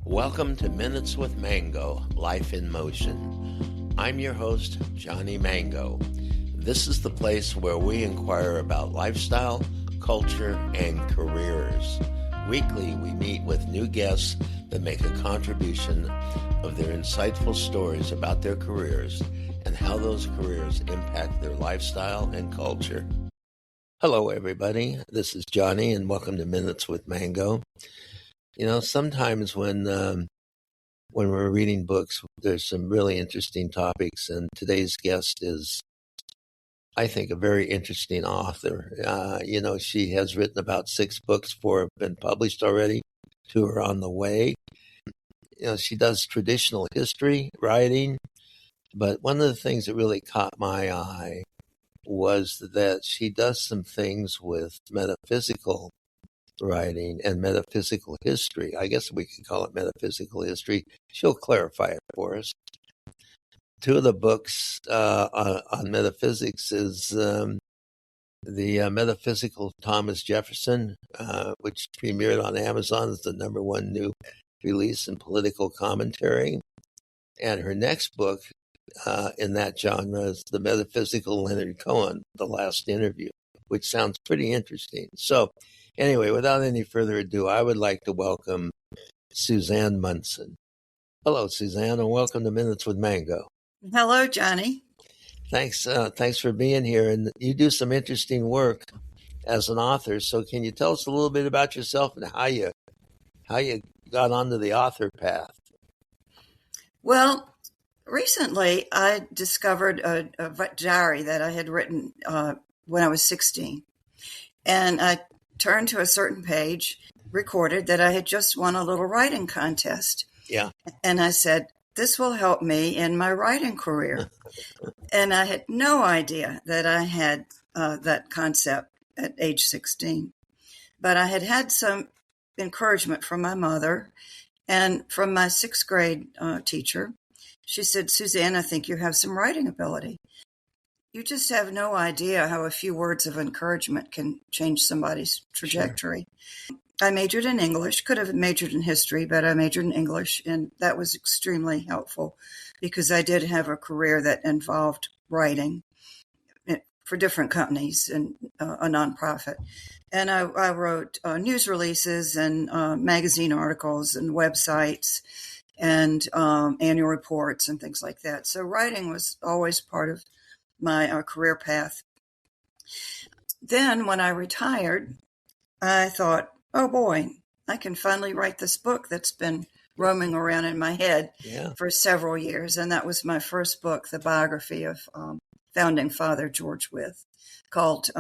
Welcome to Minutes with Mango, Life in Motion. I'm your host, Johnny Mango. This is the place where we inquire about lifestyle, culture, and careers. Weekly, we meet with new guests that make a contribution of their insightful stories about their careers and how those careers impact their lifestyle and culture. Hello, everybody. This is Johnny, and welcome to Minutes with Mango. You know, sometimes when we're reading books, there's some really interesting topics, and today's guest is, I think, a very interesting author. She has written about 6 books, 4 have been published already, 2 are on the way. She does traditional history writing, but one of the things that really caught my eye was that she does some things with metaphysical writing and metaphysical history. I guess we could call it metaphysical history. She'll clarify it for us. 2 of the books on metaphysics is the Metaphysical Thomas Jefferson, which premiered on Amazon as the #1 new release in political commentary. And her next book in that genre is the Metaphysical Leonard Cohen, The Last Interview, which sounds pretty interesting. So anyway, without any further ado, I would like to welcome Suzanne Munson. Hello, Suzanne, and welcome to Minutes with Mango. Hello, Johnny. Thanks for being here. And you do some interesting work as an author. So can you tell us a little bit about yourself and how you got onto the author path? Well, recently I discovered a diary that I had written when I was 16. And I turned to a certain page, recorded that I had just won a little writing contest. Yeah. And I said, this will help me in my writing career. And I had no idea that I had that concept at age 16. But I had some encouragement from my mother and from my 6th grade teacher. She said, Suzanne, I think you have some writing ability. You just have no idea how a few words of encouragement can change somebody's trajectory. Sure. I majored in English, could have majored in history, but I majored in English, and that was extremely helpful because I did have a career that involved writing for different companies and a nonprofit. And I wrote news releases and magazine articles and websites and annual reports and things like that. So writing was always part of my career path. Then when I retired, I thought, oh boy, I can finally write this book that's been roaming around in my head for several years. And that was my first book, the biography of founding father George Wyth, called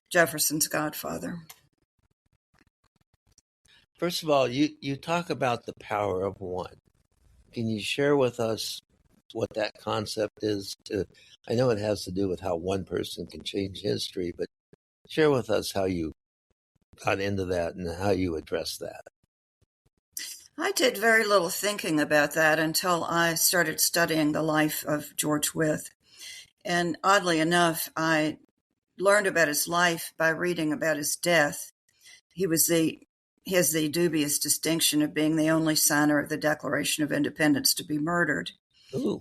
Jefferson's Godfather. First of all, you talk about the power of one. Can you share with us what that concept is? I know it has to do with how one person can change history, but share with us how you got into that and how you address that. I did very little thinking about that until I started studying the life of George Wyth. And oddly enough, I learned about his life by reading about his death. He has the dubious distinction of being the only signer of the Declaration of Independence to be murdered. Ooh.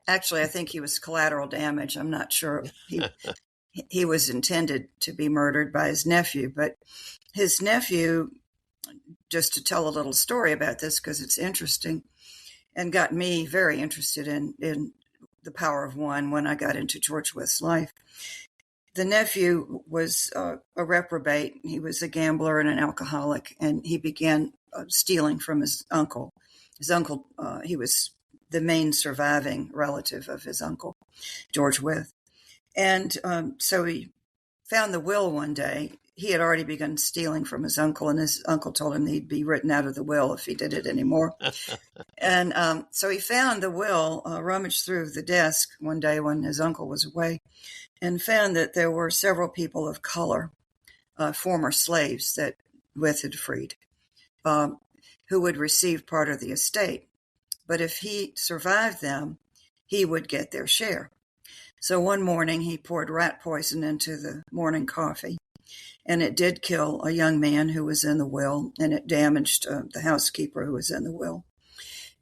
Actually, I think he was collateral damage. I'm not sure he was intended to be murdered by his nephew, but his nephew, just to tell a little story about this because it's interesting and got me very interested in the power of one when I got into George Wyth's life. The nephew was a reprobate. He was a gambler and an alcoholic, and he began stealing from his uncle. His uncle, he was the main surviving relative of his uncle, George Wyth. And so he found the will one day. He had already begun stealing from his uncle, and his uncle told him he'd be written out of the will if he did it anymore. And so he found the will, rummaged through the desk one day when his uncle was away, and found that there were several people of color, former slaves that Wyth had freed, who would receive part of the estate. But if he survived them, he would get their share. So one morning he poured rat poison into the morning coffee And it did kill a young man who was in the will, and it damaged the housekeeper who was in the will.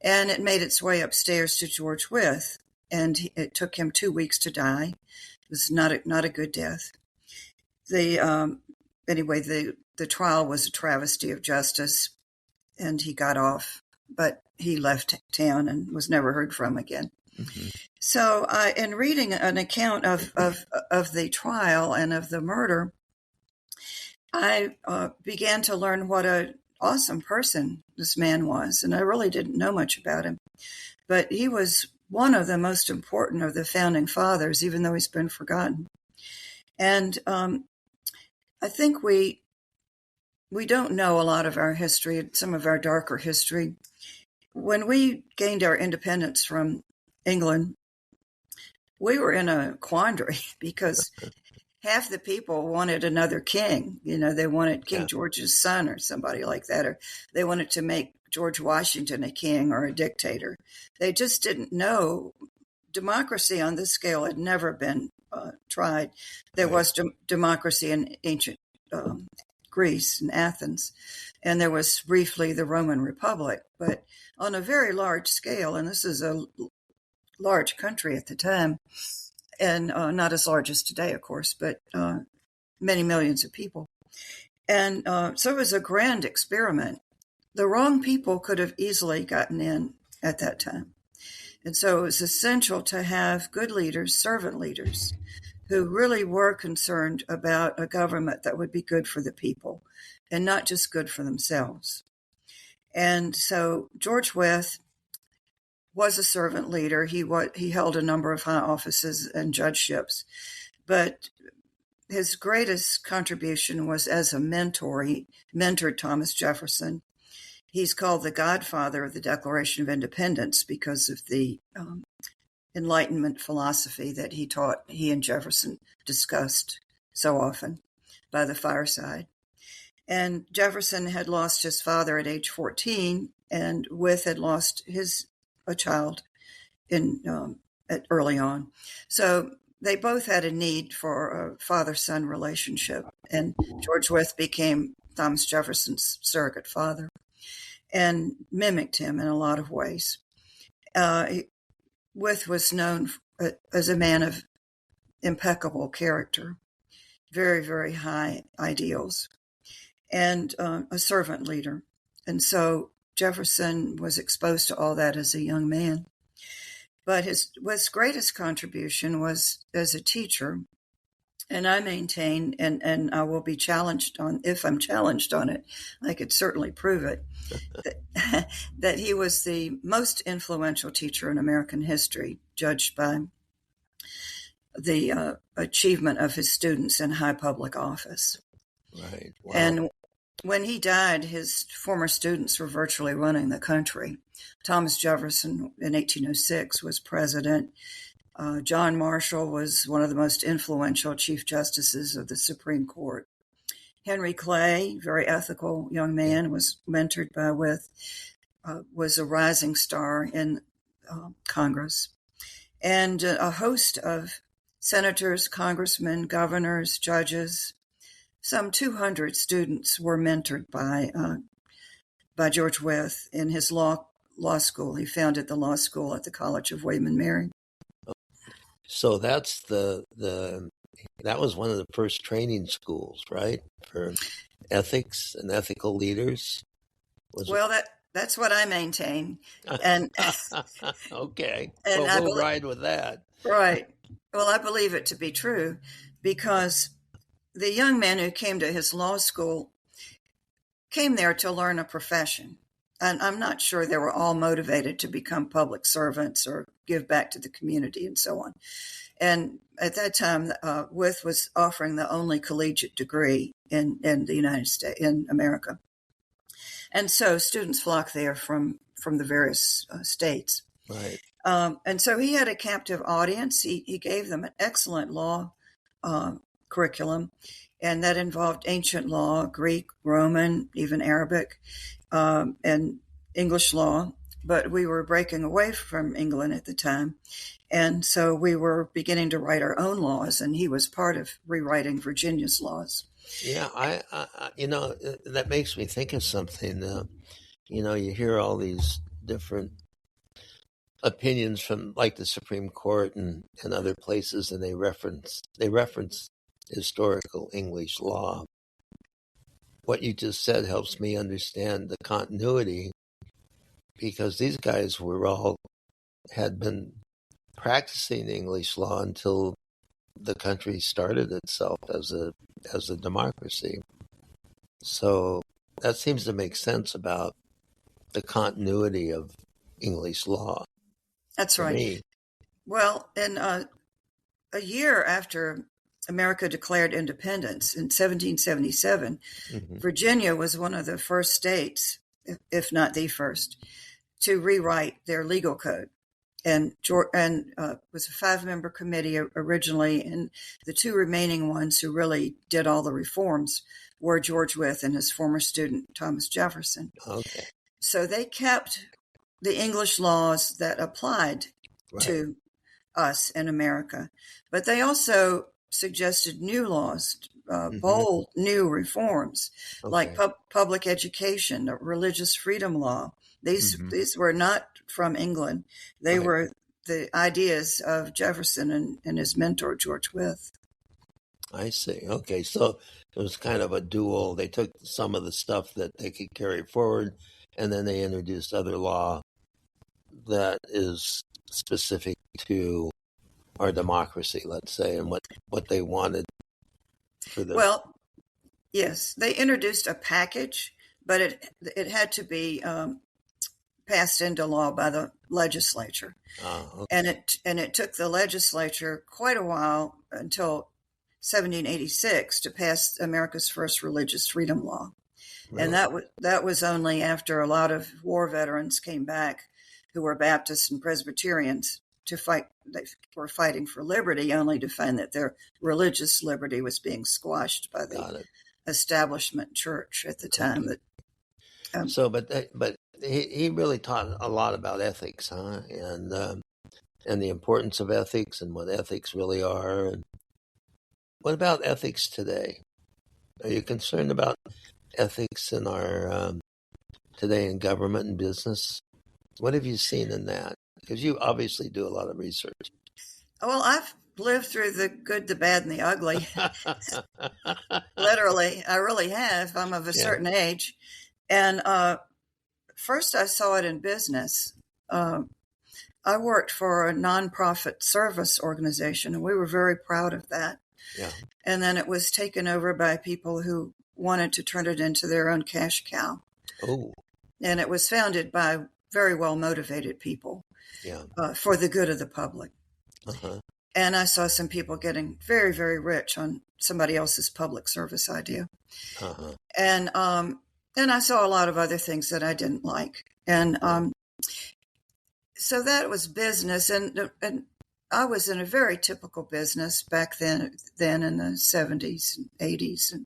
And it made its way upstairs to George Wyth, and it took him 2 weeks to die. It was not a good death. Anyway, the trial was a travesty of justice, and he got off, but he left town and was never heard from again. Mm-hmm. So, in reading an account of the trial and of the murder, I began to learn what an awesome person this man was, and I really didn't know much about him. But he was one of the most important of the founding fathers, even though he's been forgotten. And I think we don't know a lot of our history, some of our darker history. When we gained our independence from England, we were in a quandary because half the people wanted another king. They wanted King George's son or somebody like that, or they wanted to make George Washington a king or a dictator. They just didn't know. Democracy on this scale had never been tried. There was democracy in ancient Greece and Athens, and there was briefly the Roman Republic, but on a very large scale, and this is a large country at the time, and not as large as today, of course, but many millions of people. And so it was a grand experiment. The wrong people could have easily gotten in at that time. And so it was essential to have good leaders, servant leaders, who really were concerned about a government that would be good for the people and not just good for themselves. And so George Wyth was a servant leader. He held a number of high offices and judgeships, but his greatest contribution was as a mentor. He mentored Thomas Jefferson. He's called the godfather of the Declaration of Independence because of the Enlightenment philosophy that he and Jefferson discussed so often by the fireside. And Jefferson had lost his father at age 14, and Wyth had lost a child early on. So they both had a need for a father-son relationship, and George Wyth became Thomas Jefferson's surrogate father and mimicked him in a lot of ways. Wyth was known as a man of impeccable character, very, very high ideals, and a servant leader. And so Jefferson was exposed to all that as a young man. But his greatest contribution was as a teacher. And I maintain, and I will be challenged on, if I'm challenged on it, I could certainly prove it, that he was the most influential teacher in American history, judged by the achievement of his students in high public office. Right. Wow. And when he died, his former students were virtually running the country. Thomas Jefferson in 1806 was president. John Marshall was one of the most influential chief justices of the Supreme Court. Henry Clay, very ethical young man, was mentored by Wyth, was a rising star in Congress. And a host of senators, congressmen, governors, judges, some 200 students were mentored by George Wyth in his law school. He founded the law school at the College of William and Mary. So that's that was one of the first training schools, right, for ethics and ethical leaders. That's what I maintain, and okay, and we'll ride with that. Right. Well, I believe it to be true because the young men who came to his law school came there to learn a profession. And I'm not sure they were all motivated to become public servants or give back to the community and so on. And at that time, Wyth was offering the only collegiate degree in the United States, in America. And so students flocked there from the various states. Right. And so he had a captive audience. He gave them an excellent law curriculum, and that involved ancient law, Greek, Roman, even Arabic, and English law. But we were breaking away from England at the time. And so we were beginning to write our own laws, and he was part of rewriting Virginia's laws. Yeah, that makes me think of something. You hear all these different opinions from like the Supreme Court and other places, and they reference historical English law. What you just said helps me understand the continuity, because these guys had been practicing English law until the country started itself as a democracy. So that seems to make sense about the continuity of English law That's to right. me. Well, in a year after America declared independence in 1777, Hmm. Virginia was one of the first states, if not the first, to rewrite their legal code. And was a 5-member committee originally, and the 2 remaining ones who really did all the reforms were George Wyth and his former student Thomas Jefferson. Okay, So they kept the English laws that applied right. to us in America, but they also suggested new laws, bold new reforms, like Okay. public education, religious freedom law. These were not from England. They Right. were the ideas of Jefferson and his mentor, George Wyth. I see. Okay, so it was kind of a dual. They took some of the stuff that they could carry forward, and then they introduced other law that is specific to our democracy, let's say, and what they wanted for the. Well, yes, they introduced a package, but it had to be passed into law by the legislature, Okay. and it took the legislature quite a while until 1786 to pass America's first religious freedom law. And Really? that was only after a lot of war veterans came back who were Baptists and Presbyterians to fight. They were fighting for liberty, only to find that their religious liberty was being squashed by the Got it. establishment church at the time. Okay. That So, but he really taught a lot about ethics, huh? And the importance of ethics and what ethics really are. And what about ethics today? Are you concerned about ethics in our today in government and business? What have you seen in that? Because you obviously do a lot of research. Well, I've lived through the good, the bad, and the ugly. Literally, I really have. I'm of a Yeah. certain age. And first, I saw it in business. I worked for a nonprofit service organization, and we were very proud of that. Yeah. And then it was taken over by people who wanted to turn it into their own cash cow. Oh, And it was founded by very well-motivated people yeah. for the good of the public. Uh-huh. And I saw some people getting very, very rich on somebody else's public service idea. Uh-huh. And I saw a lot of other things that I didn't like. And so that was business. And I was in a very typical business back then in the 70s and 80s. And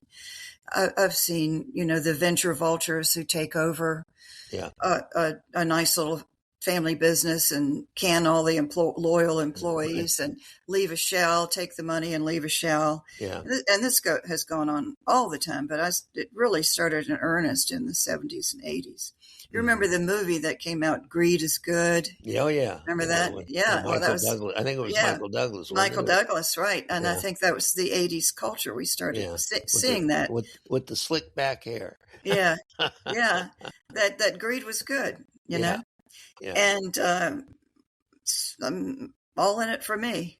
I've seen, the venture vultures who take over Yeah. a nice little family business and can all the loyal employees and leave a shell, take the money and leave a shell. Yeah. And this has gone on all the time, but it really started in earnest in the 70s and 80s. You remember the movie that came out, Greed is Good? Yeah, oh, yeah. Remember that? Yeah. Michael Douglas. I think it was Michael Douglas. Michael Douglas, right. And I Yeah. think that was the 80s culture. We started seeing that. With the slick back hair. Yeah. Yeah. That greed was good, you know? Yeah. And I'm all in it for me.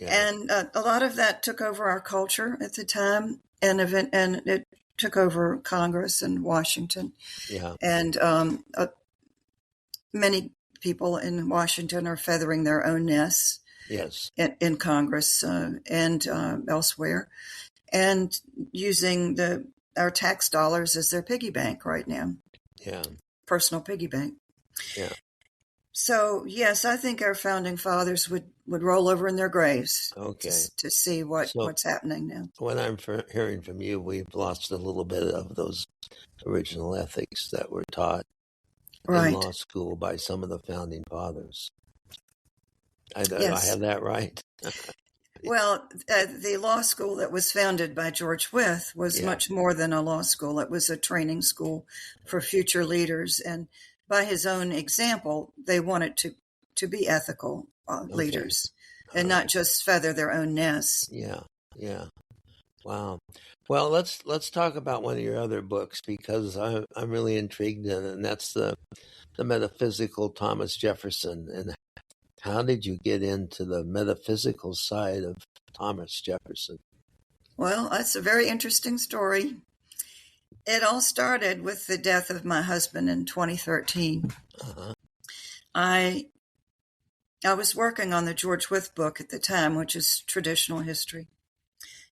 Yeah. And a lot of that took over our culture at the time, and it took over Congress and Washington. Yeah. And many people in Washington are feathering their own nests. Yes. In Congress and elsewhere, and using our tax dollars as their piggy bank right now. Yeah. Personal piggy bank. Yeah. So, yes, I think our founding fathers would roll over in their graves to see what's happening now. What I'm hearing from you, we've lost a little bit of those original ethics that were taught in law school by some of the founding fathers. I have that right? Well, the law school that was founded by George Wyth was much more than a law school. It was a training school for future leaders. And by his own example, they wanted to be ethical leaders and not just feather their own nests. Yeah, yeah. Wow. Well, let's talk about one of your other books because I'm really intrigued in it, and that's the Metaphysical Thomas Jefferson. And how did you get into the metaphysical side of Thomas Jefferson? Well, that's a very interesting story. It all started with the death of my husband in 2013. Uh-huh. I was working on the George Wyth book at the time, which is traditional history.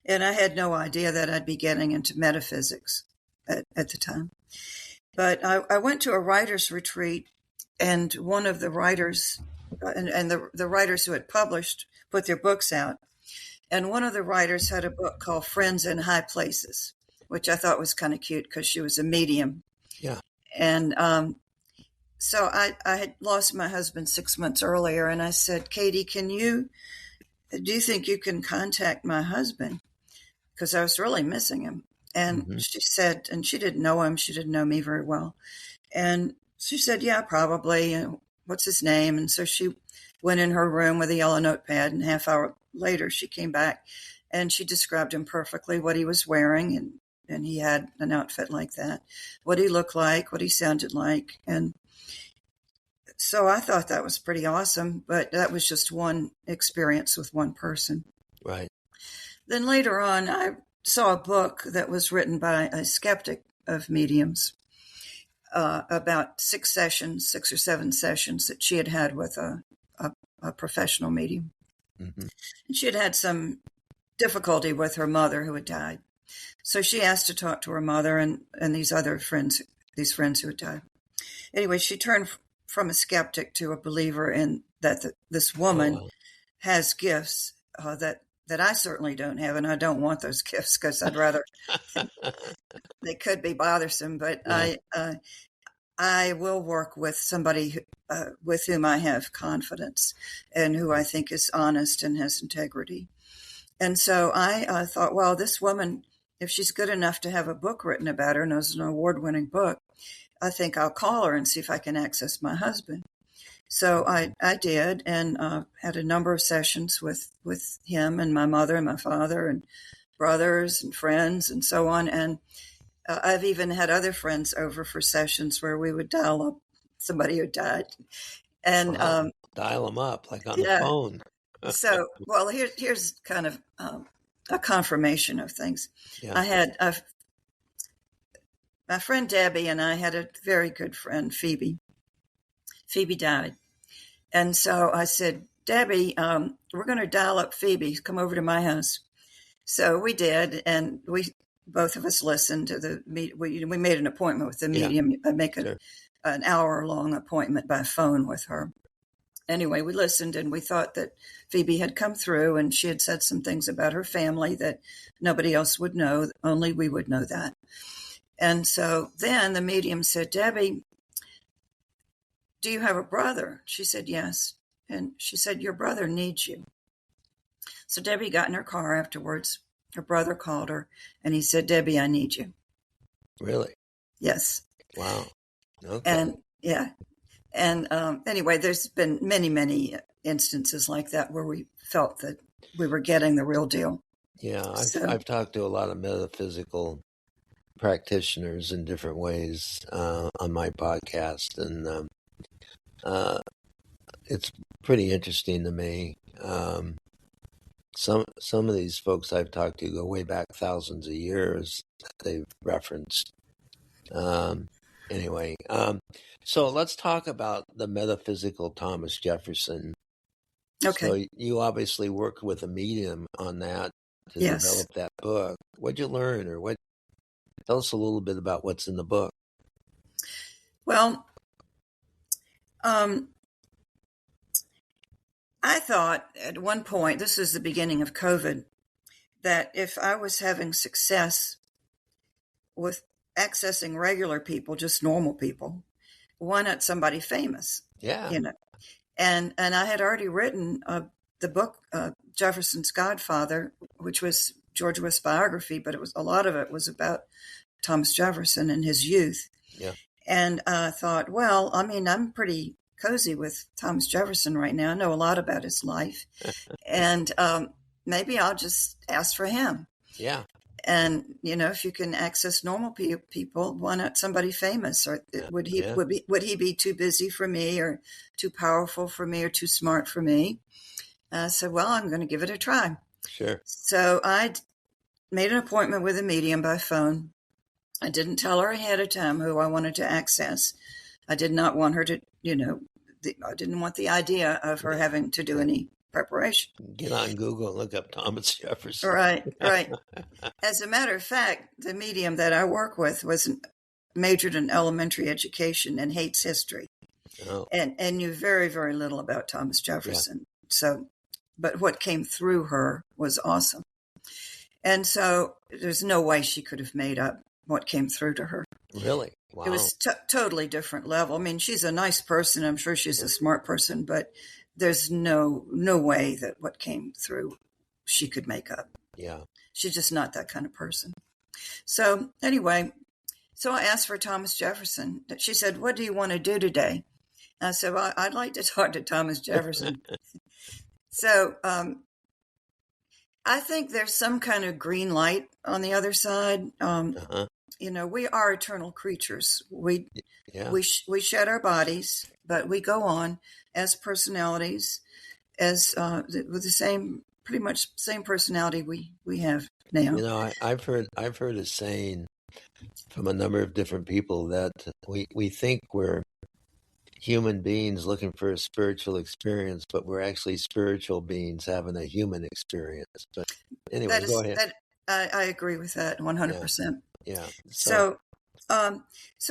And I had no idea that I'd be getting into metaphysics at the time. But I went to a writer's retreat, and one of the writers, and the writers who had published, put their books out. And one of the writers had a book called Friends in High Places, which I thought was kind of cute because she was a medium. Yeah. And so I had lost my husband 6 months earlier, and I said, Katie, do you think you can contact my husband? Because I was really missing him. And she said, and she didn't know him. She didn't know me very well. And she said, yeah, probably. What's his name? And so she went in her room with a yellow notepad, and half hour later she came back and she described him perfectly, what he was wearing. And he had an outfit like that, what he looked like, what he sounded like. And so I thought that was pretty awesome, but that was just one experience with one person. Right. Then later on, I saw a book that was written by a skeptic of mediums about 6 or 7 sessions that she had with a professional medium. Mm-hmm. And she had some difficulty with her mother who had died. So she asked to talk to her mother and these friends who had died. Anyway, she turned from a skeptic to a believer in that this woman has gifts that I certainly don't have, and I don't want those gifts because I'd rather they could be bothersome. But yeah. I will work with somebody with whom I have confidence and who I think is honest and has integrity. And so I thought, well, this woman, if she's good enough to have a book written about her, and it was an award-winning book, I think I'll call her and see if I can access my husband. So I did, and had a number of sessions with him and my mother and my father and brothers and friends and so on. And I've even had other friends over for sessions where we would dial up somebody who died. And dial them up like on the phone. So, well, here's kind of a confirmation of things. Yeah. I had my friend Debbie and I had a very good friend, Phoebe. Phoebe died. And so I said, Debbie, we're going to dial up Phoebe. Come over to my house. So we did. And both of us listened to we made an appointment with the medium. I make an hour-long appointment by phone with her. Anyway, we listened and we thought that Phoebe had come through and she had said some things about her family that nobody else would know. Only we would know that. And so then the medium said, Debbie, do you have a brother? She said, yes. And she said, your brother needs you. So Debbie got in her car afterwards. Her brother called her and he said, Debbie, I need you. Really? Yes. Wow. Okay. And yeah. And anyway, there's been many, many instances like that where we felt that we were getting the real deal. Yeah. I've talked to a lot of metaphysical practitioners in different ways on my podcast. And it's pretty interesting to me. Some of these folks I've talked to go way back thousands of years that they've referenced. Anyway, so let's talk about the Metaphysical Thomas Jefferson. Okay. So you obviously worked with a medium on that to develop that book. What'd you learn, or tell us a little bit about what's in the book. Well, I thought at one point, this is the beginning of COVID, that if I was having success with accessing regular people, just normal people, why not somebody famous? Yeah. And I had already written the book, Jefferson's Godfather, which was George Wyth's biography, but a lot of it was about Thomas Jefferson and his youth. Yeah. And I thought, well, I mean, I'm pretty cozy with Thomas Jefferson right now. I know a lot about his life. And maybe I'll just ask for him. Yeah. And, if you can access normal people, why not somebody famous? Or would he be too busy for me, or too powerful for me, or too smart for me? I said, well, I'm going to give it a try. Sure. So I made an appointment with a medium by phone. I didn't tell her ahead of time who I wanted to access. I did not want her to, I didn't want the idea of her having to do any preparation. Get on Google and look up Thomas Jefferson. Right. As a matter of fact, the medium that I work with majored in elementary education and hates history, and knew very, very little about Thomas Jefferson. Yeah. So, but what came through her was awesome. And so there's no way she could have made up what came through to her. Really? Wow. It was totally different level. I mean, she's a nice person. I'm sure she's a smart person, but there's no way that what came through she could make up. Yeah. She's just not that kind of person. So anyway, I asked for Thomas Jefferson. She said, what do you want to do today? I said, well, I'd like to talk to Thomas Jefferson. So I think there's some kind of green light on the other side. We are eternal creatures. We shed our bodies, but we go on as personalities, as with the pretty much same personality we have now. I've heard a saying from a number of different people that we think we're human beings looking for a spiritual experience, but we're actually spiritual beings having a human experience. But anyway, go ahead. I agree with that 100%. Yeah. So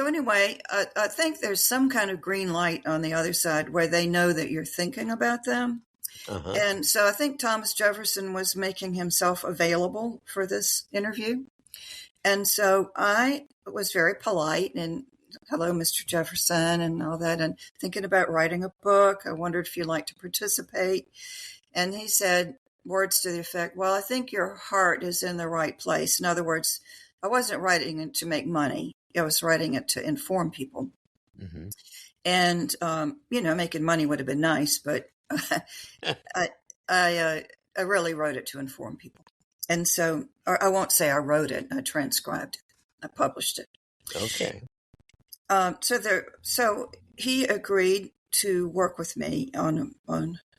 anyway, I think there's some kind of green light on the other side where they know that you're thinking about them. Uh-huh. And so I think Thomas Jefferson was making himself available for this interview. And so I was very polite and, hello, Mr. Jefferson, and all that, and thinking about writing a book. I wondered if you'd like to participate. And he said words to the effect, well, I think your heart is in the right place. In other words, I wasn't writing it to make money. I was writing it to inform people. Mm-hmm. And, making money would have been nice, but I really wrote it to inform people. And so, or I won't say I wrote it. I transcribed it. I published it. Okay. So he agreed to work with me on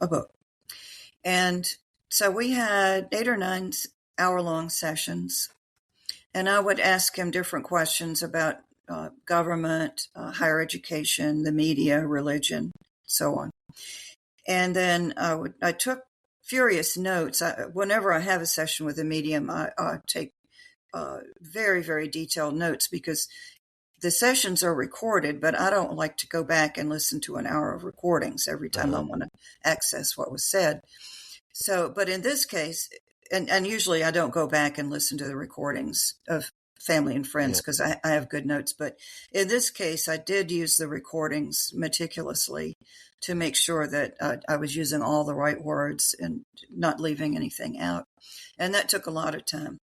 a book. And so we had 8 or 9 hour-long sessions, and I would ask him different questions about government, higher education, the media, religion, so on. And then I took furious notes. Whenever I have a session with a medium, I take very, very detailed notes, because the sessions are recorded, but I don't like to go back and listen to an hour of recordings every time I want to access what was said. So, but in this case, and usually I don't go back and listen to the recordings of family and friends because I have good notes. But in this case, I did use the recordings meticulously to make sure that I was using all the right words and not leaving anything out. And that took a lot of time.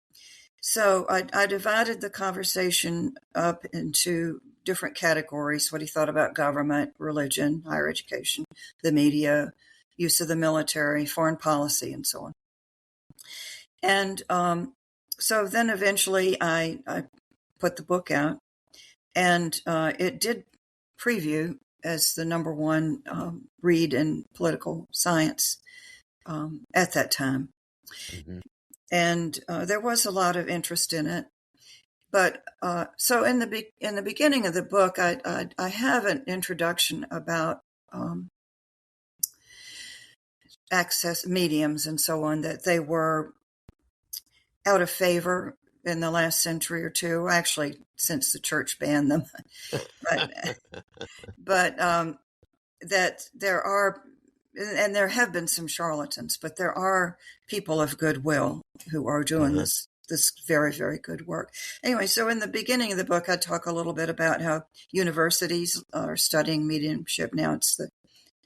So I divided the conversation up into different categories: what he thought about government, religion, higher education, the media, use of the military, foreign policy, and so on. And so then eventually I put the book out, and it did preview as the number one read in political science at that time. Mm-hmm. And there was a lot of interest in it. But so in the beginning of the book, I have an introduction about access mediums and so on, that they were out of favor in the last century or two, actually since the church banned them. but that there are, and there have been some charlatans, but there are people of goodwill who are doing this very, very good work. Anyway, so in the beginning of the book, I talk a little bit about how universities are studying mediumship now. It's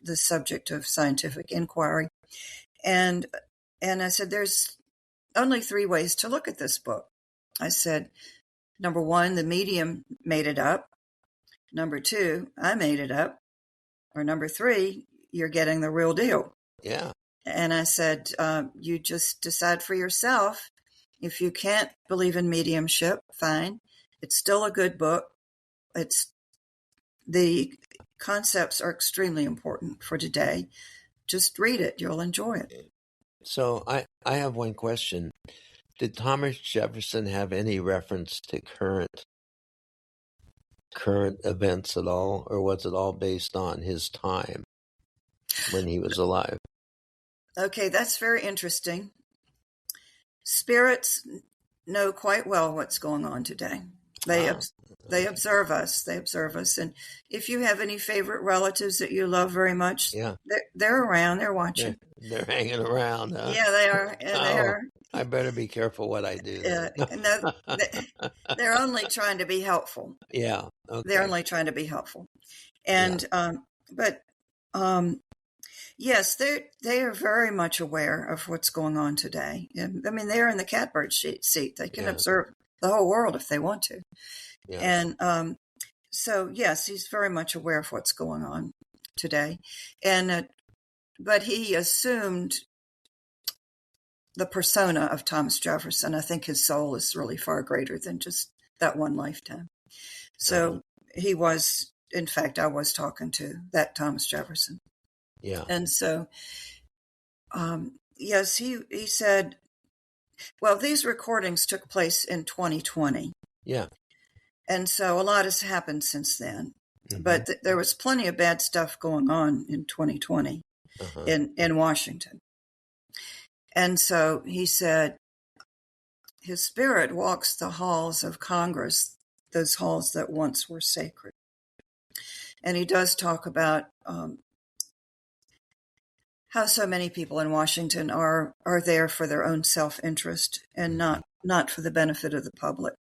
the subject of scientific inquiry. And I said, there's only 3 ways to look at this book. I said, number 1, the medium made it up. Number 2, I made it up. Or number 3, you're getting the real deal. Yeah. And I said, you just decide for yourself. If you can't believe in mediumship, fine. It's still a good book. The concepts are extremely important for today. Just read it. You'll enjoy it. So I have one question. Did Thomas Jefferson have any reference to current events at all, or was it all based on his time when he was alive? Okay, that's very interesting. Spirits know quite well what's going on today. They observe us. They observe us. And if you have any favorite relatives that you love very much, they're around. They're watching. They're hanging around. Huh? Yeah, they are. And I better be careful what I do. And they're only trying to be helpful. Yeah. Okay. They're only trying to be helpful. And yes, they are very much aware of what's going on today. I mean, they're in the catbird seat. They can observe the whole world if they want to. Yeah. And so, yes, he's very much aware of what's going on today. And but he assumed the persona of Thomas Jefferson. I think his soul is really far greater than just that one lifetime. So he was, in fact, I was talking to that Thomas Jefferson. Yeah. And so, yes, he said, well, these recordings took place in 2020. Yeah. And so a lot has happened since then. Mm-hmm. But there was plenty of bad stuff going on in 2020 in Washington. And so he said, his spirit walks the halls of Congress, those halls that once were sacred. And he does talk about how so many people in Washington are there for their own self-interest and not for the benefit of the public.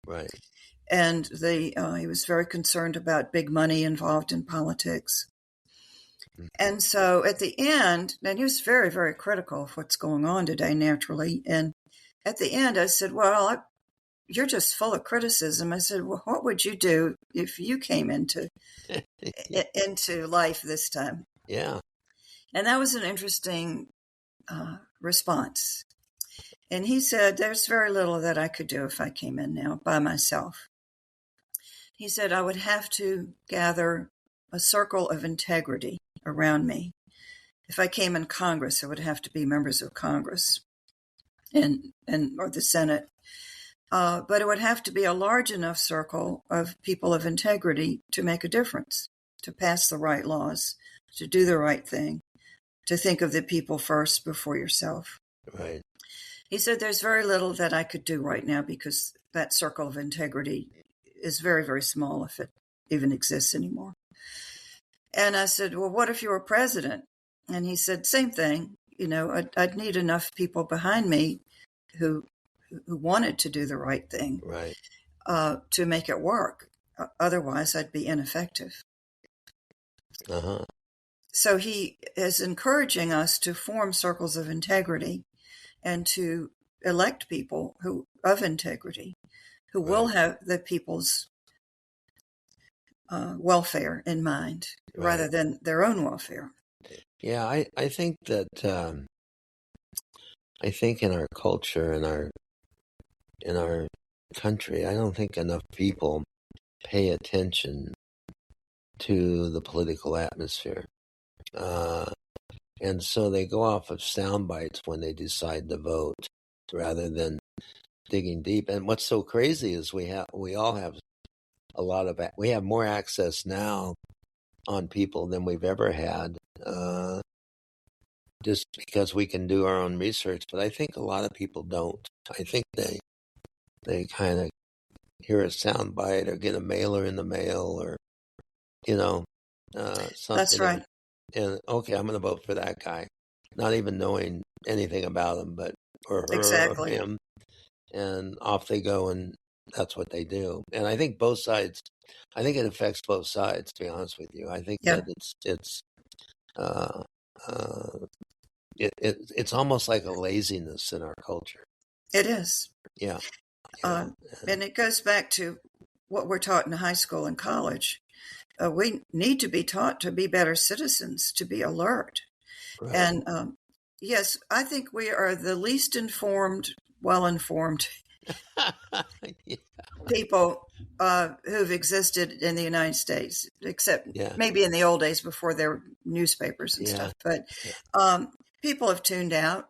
Right. And he was very concerned about big money involved in politics. Mm-hmm. And so at the end, and he was very, very critical of what's going on today, naturally. And at the end, I said, well, you're just full of criticism. I said, well, what would you do if you came into life this time? Yeah. And that was an interesting response. And he said, there's very little that I could do if I came in now by myself. He said, I would have to gather a circle of integrity around me. If I came in Congress, it would have to be members of Congress or the Senate. But it would have to be a large enough circle of people of integrity to make a difference, to pass the right laws, to do the right thing, to think of the people first before yourself. Right. He said, there's very little that I could do right now because that circle of integrity is very, very small, if it even exists anymore. And I said, well, what if you were president? And he said, same thing. You know, I'd need enough people behind me who wanted to do the right thing, right, to make it work. Otherwise, I'd be ineffective. Uh-huh. So he is encouraging us to form circles of integrity and to elect people of integrity who will have the people's welfare in mind rather than their own welfare. Yeah, I think that I think in our culture, in our country, I don't think enough people pay attention to the political atmosphere. And so they go off of sound bites when they decide to vote rather than digging deep. And what's so crazy is we all have we have more access now on people than we've ever had, just because we can do our own research. But I think a lot of people don't. I think they kind of hear a sound bite or get a mailer in the mail or, something. That's right. And okay, I'm going to vote for that guy, not even knowing anything about him, or her exactly. or him, and off they go, and that's what they do. And I think both sides. I think it affects both sides. To be honest with you, I think that it's it's almost like a laziness in our culture. It is. Yeah. And it goes back to what we're taught in high school and college. We need to be taught to be better citizens, to be alert. Right. And yes, I think we are the least informed, well-informed people who've existed in the United States, except maybe in the old days before there were newspapers and stuff. But people have tuned out.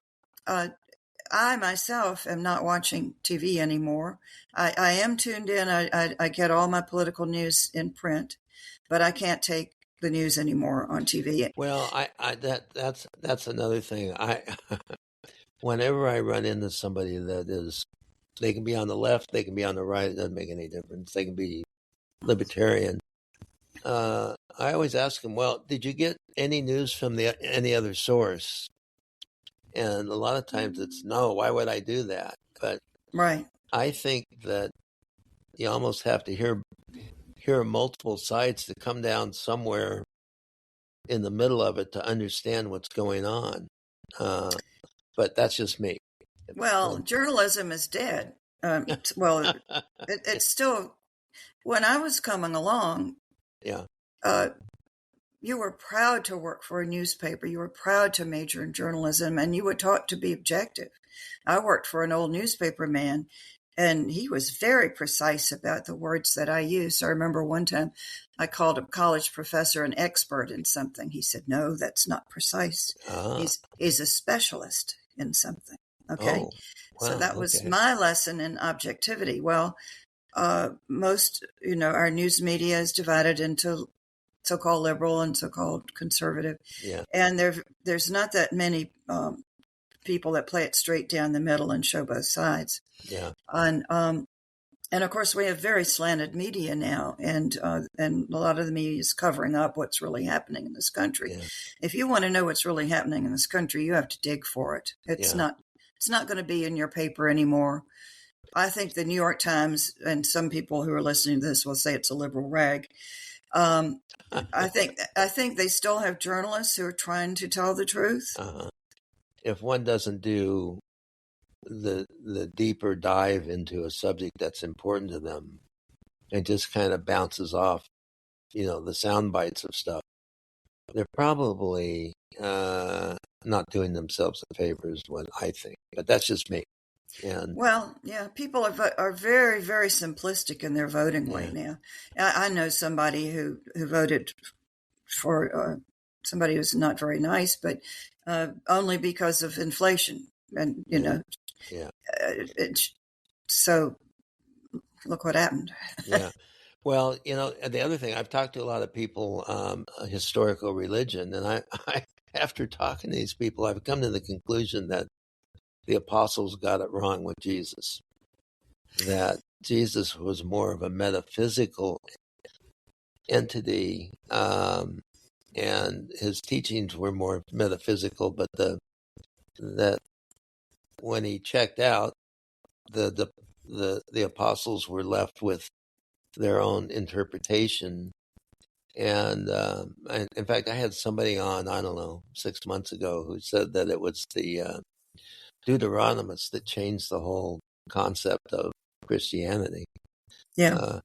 I myself am not watching TV anymore. I am tuned in. I get all my political news in print, but I can't take the news anymore on TV. Well, that's another thing. Whenever I run into somebody that is, they can be on the left, they can be on the right, it doesn't make any difference. They can be libertarian. I always ask them, well, did you get any news from any other source? And a lot of times it's no, why would I do that? But right. I think that you almost have to hear multiple sides to come down somewhere in the middle of it to understand what's going on. But that's just me. Well, journalism is dead. Well, it's still, when I was coming along, you were proud to work for a newspaper. You were proud to major in journalism, and you were taught to be objective. I worked for an old newspaper man, and he was very precise about the words that I used. I remember one time I called a college professor an expert in something. He said, no, that's not precise. He's a specialist in something. Okay. Oh, wow, so that was my lesson in objectivity. Well, most, our news media is divided into so-called liberal and so-called conservative. Yeah. And there's not that many people that play it straight down the middle and show both sides. Yeah. And of course we have very slanted media now, and a lot of the media is covering up what's really happening in this country. Yeah. If you want to know what's really happening in this country, you have to dig for it. It's not going to be in your paper anymore. I think the New York Times, and some people who are listening to this will say it's a liberal rag. I think they still have journalists who are trying to tell the truth. If one doesn't do the deeper dive into a subject that's important to them and just kind of bounces off, the sound bites of stuff, they're probably not doing themselves a favor is what I think. But that's just me. And well, yeah, people are very, very simplistic in their voting right now. I know somebody who voted for somebody who's not very nice, but only because of inflation. And, so look what happened. Yeah. Well, the other thing, I've talked to a lot of people, historical religion, and I after talking to these people, I've come to the conclusion that the apostles got it wrong with Jesus, that Jesus was more of a metaphysical entity, and his teachings were more metaphysical, but that when he checked out, the apostles were left with their own interpretation. And in fact, I had somebody on, I don't know, 6 months ago who said that it was the Deuteronomists that changed the whole concept of Christianity. Yeah.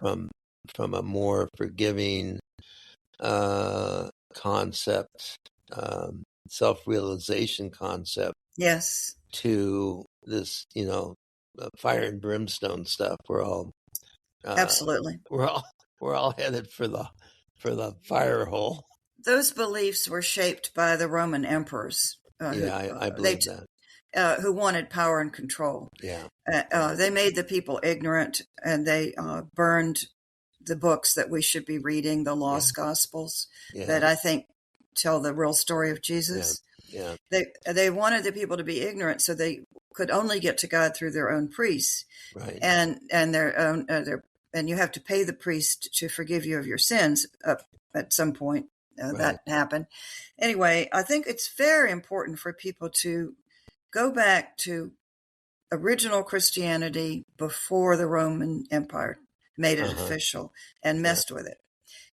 From a more forgiving concept, self-realization concept. Yes. To this, fire and brimstone stuff. We're all absolutely. We're all headed for the fire hole. Those beliefs were shaped by the Roman emperors. I believe that. Who wanted power and control. Yeah. They made the people ignorant, and they burned the books that we should be reading, the lost gospels that I think tell the real story of Jesus. Yeah. They wanted the people to be ignorant, so they could only get to God through their own priests. Right. And their own and you have to pay the priest to forgive you of your sins at some point. That happened. Anyway, I think it's very important for people to go back to original Christianity before the Roman Empire made it official and messed with it.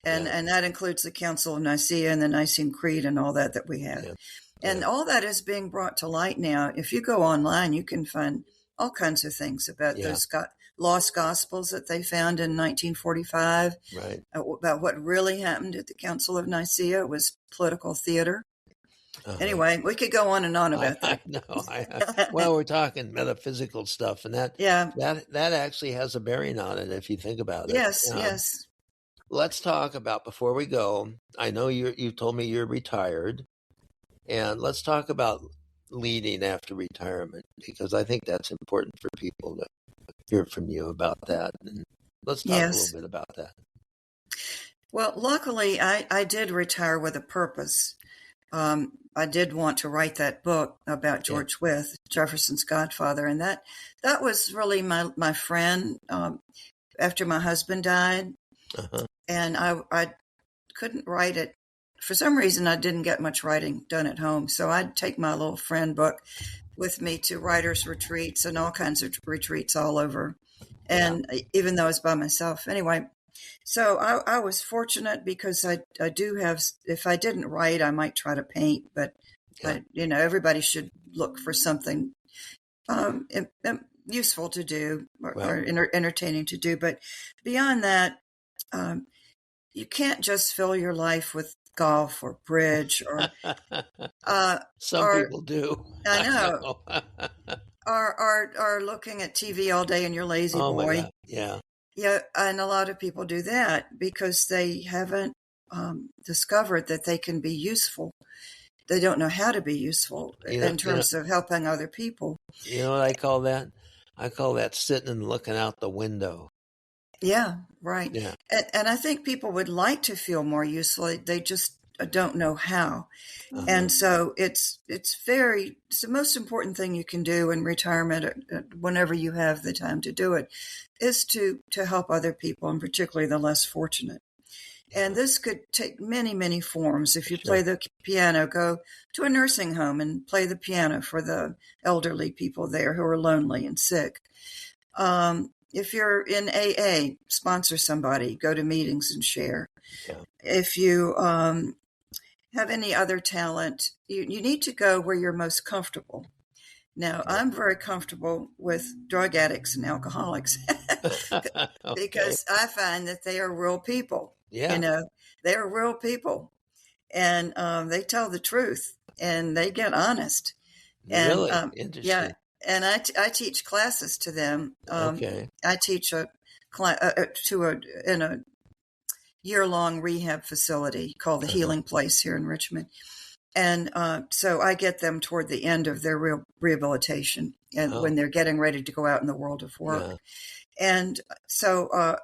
And that includes the Council of Nicaea and the Nicene Creed and all that we have. And all that is being brought to light now. If you go online, you can find all kinds of things about those lost gospels that they found in 1945, right. About what really happened at the Council of Nicaea. It was political theater. Anyway, we could go on and on about that. I know. Well, we're talking metaphysical stuff, and that actually has a bearing on it if you think about it. Yes. Let's talk about, before we go, I know you told me you're retired, and let's talk about leading after retirement, because I think that's important for people to hear from you about that. And let's talk a little bit about that. Well, luckily, I did retire with a purpose. I did want to write that book about George Wyth, Jefferson's godfather, and that was really my friend after my husband died, and I couldn't write it. For some reason, I didn't get much writing done at home, so I'd take my little friend book with me to writers' retreats and all kinds of retreats all over, and even though I was by myself. Anyway, so I was fortunate because I do have, if I didn't write, I might try to paint, but everybody should look for something useful to do or entertaining to do. But beyond that, you can't just fill your life with golf or bridge or some people do. I know. Or looking at TV all day and you're lazy boy. My God. Yeah. Yeah, and a lot of people do that because they haven't discovered that they can be useful. They don't know how to be useful in terms of helping other people. You know what I call that? I call that sitting and looking out the window. Yeah, right. Yeah. And I think people would like to feel more useful. They just don't know how. And so it's the most important thing you can do in retirement, whenever you have the time to do it, is to help other people, and particularly the less fortunate. And this could take many, many forms. If you play the piano, go to a nursing home and play the piano for the elderly people there who are lonely and sick. If you're in AA, sponsor somebody, go to meetings and share. Yeah. If you have any other talent, you need to go where you're most comfortable. Now, I'm very comfortable with drug addicts and alcoholics because I find that they are real people. Yeah. They are real people, and they tell the truth and they get honest. And, really? Interesting. Yeah. And I teach classes to them. I teach in a year-long rehab facility called the Healing Place here in Richmond. And so I get them toward the end of their rehabilitation and when they're getting ready to go out in the world of work. Yeah. And so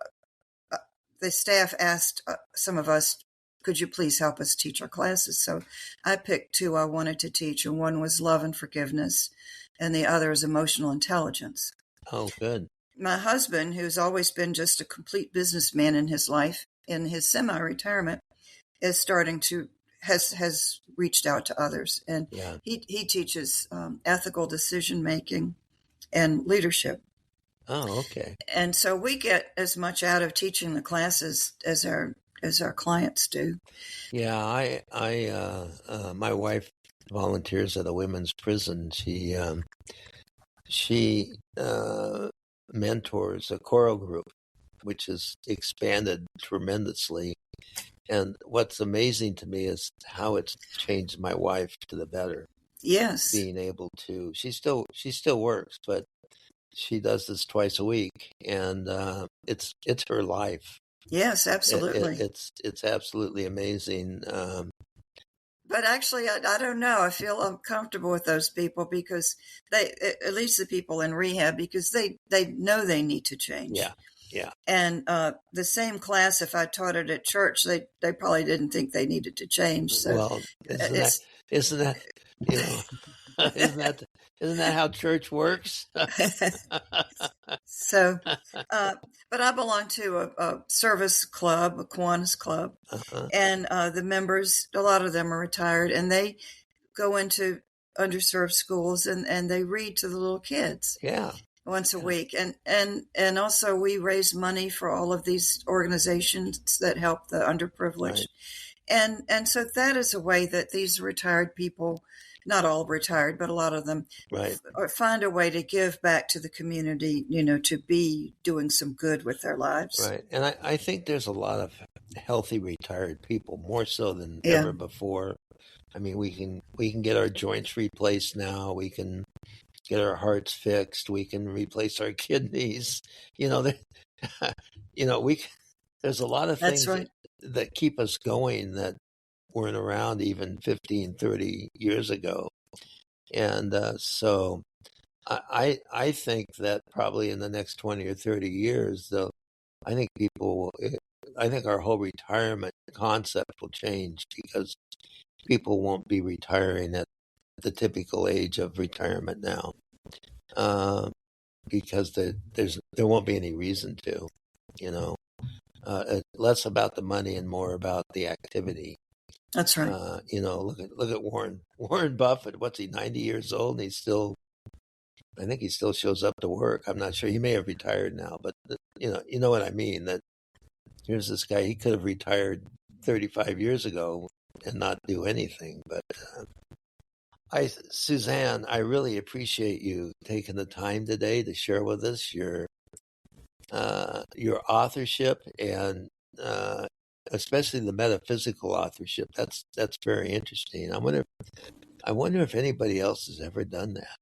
the staff asked some of us, could you please help us teach our classes? So I picked two I wanted to teach, and one was love and forgiveness, and the other is emotional intelligence. Oh, good. My husband, who's always been just a complete businessman in his life, in his semi-retirement, is starting to has reached out to others, and he teaches ethical decision making and leadership. Oh, okay. And so we get as much out of teaching the classes as our clients do. Yeah, I my wife volunteers at a women's prison. She mentors a choral group, which has expanded tremendously. And what's amazing to me is how it's changed my wife to the better. Yes. Being able to, she still works, but she does this twice a week, and it's her life. Yes, absolutely. It's absolutely amazing. But actually, I don't know. I feel uncomfortable with those people because at least the people in rehab, because they know they need to change. Yeah. Yeah. And the same class, if I taught it at church, they probably didn't think they needed to change. So well, isn't that isn't that how church works? So, but I belong to a service club, a Kiwanis club, and the members, a lot of them are retired, and they go into underserved schools and they read to the little kids. Yeah. Once a week. And also we raise money for all of these organizations that help the underprivileged. Right. And so that is a way that these retired people, not all retired, but a lot of them, Right. Find a way to give back to the community, to be doing some good with their lives. Right. And I think there's a lot of healthy retired people, more so than Yeah. ever before. I mean, we can get our joints replaced now. We can get our hearts fixed. We can replace our kidneys. There's a lot of That's things right. that keep us going that weren't around even 15, 30 years ago. And so I think that probably in the next 20 or 30 years, though, I think our whole retirement concept will change, because people won't be retiring at the typical age of retirement now, because there won't be any reason to, less about the money and more about the activity. That's right. Look at Warren Buffett. What's he, 90 years old? And I think he still shows up to work. I'm not sure. He may have retired now, but you know what I mean. That here's this guy. He could have retired 35 years ago and not do anything. But Suzanne, I really appreciate you taking the time today to share with us your authorship, and especially the metaphysical authorship. That's very interesting. I wonder if anybody else has ever done that.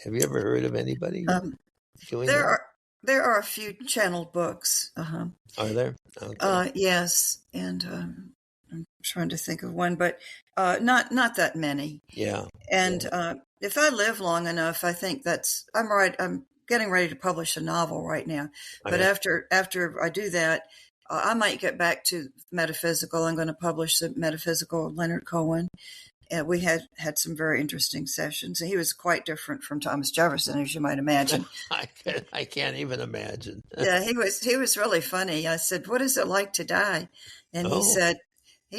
Have you ever heard of anybody doing that? There are a few channeled books. Are there? Okay. Yes, and I'm trying to think of one, but not that many. Yeah. And if I live long enough, I think I'm getting ready to publish a novel right now. But after I do that, I might get back to metaphysical. I'm going to publish the Metaphysical Leonard Cohen. We had some very interesting sessions. He was quite different from Thomas Jefferson, as you might imagine. I can't even imagine. Yeah, he was really funny. I said, "What is it like to die?" And he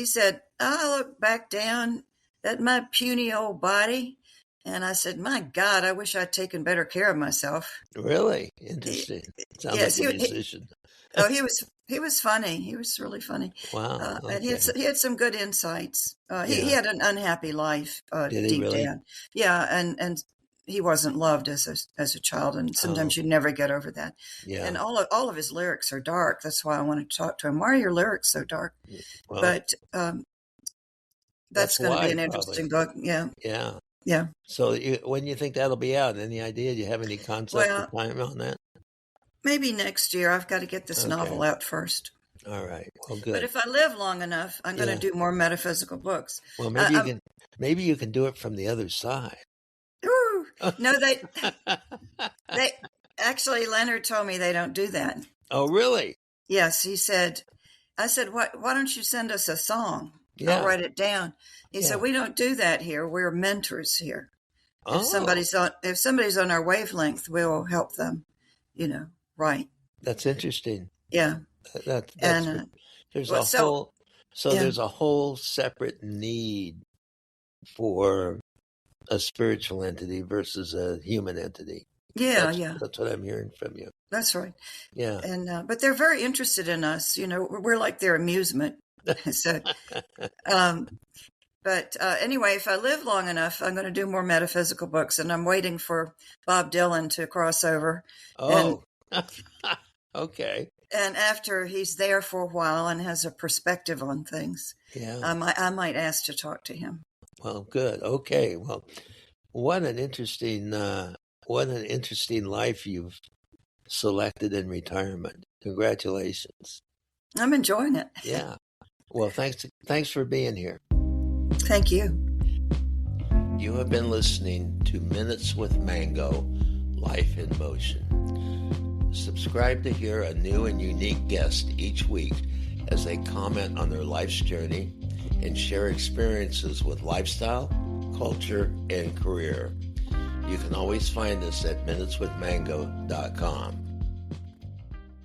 said, "I look back down at my puny old body, and I said, my God, I wish I'd taken better care of myself." Really interesting. Sounds like a musician. He was funny. He was really funny. Wow. And he had some good insights. He had an unhappy life Did deep he really? down. Yeah, and he wasn't loved as a child, and sometimes you never get over that. Yeah. And all of his lyrics are dark. That's why I wanted to talk to him. Why are your lyrics so dark? Well, but that's going to be an interesting book. Yeah. Yeah. Yeah. So when do you think that'll be out? Any idea? Do you have any concept of time on that? Maybe next year. I've got to get this novel out first. All right. Well, good. But if I live long enough, I'm going to do more metaphysical books. Well, maybe you can do it from the other side. Ooh, no, they actually, Leonard told me they don't do that. Oh, really? Yes, he said. I said, why don't you send us a song? Yeah. I'll write it down. He said, we don't do that here. We're mentors here. If somebody's on our wavelength, we'll help them, write. That's interesting. Yeah. There's a whole separate need for a spiritual entity versus a human entity. Yeah, That's what I'm hearing from you. That's right. Yeah. And but they're very interested in us. We're like their amusement. So, but anyway, if I live long enough, I'm going to do more metaphysical books, and I'm waiting for Bob Dylan to cross over. Oh, okay. And after he's there for a while and has a perspective on things, I might ask to talk to him. Well, good. Okay. Well, what an interesting life you've selected in retirement. Congratulations. I'm enjoying it. Yeah. Well, thanks for being here. Thank you. You have been listening to Minutes with Mango, Life in Motion. Subscribe to hear a new and unique guest each week as they comment on their life's journey and share experiences with lifestyle, culture, and career. You can always find us at minuteswithmango.com.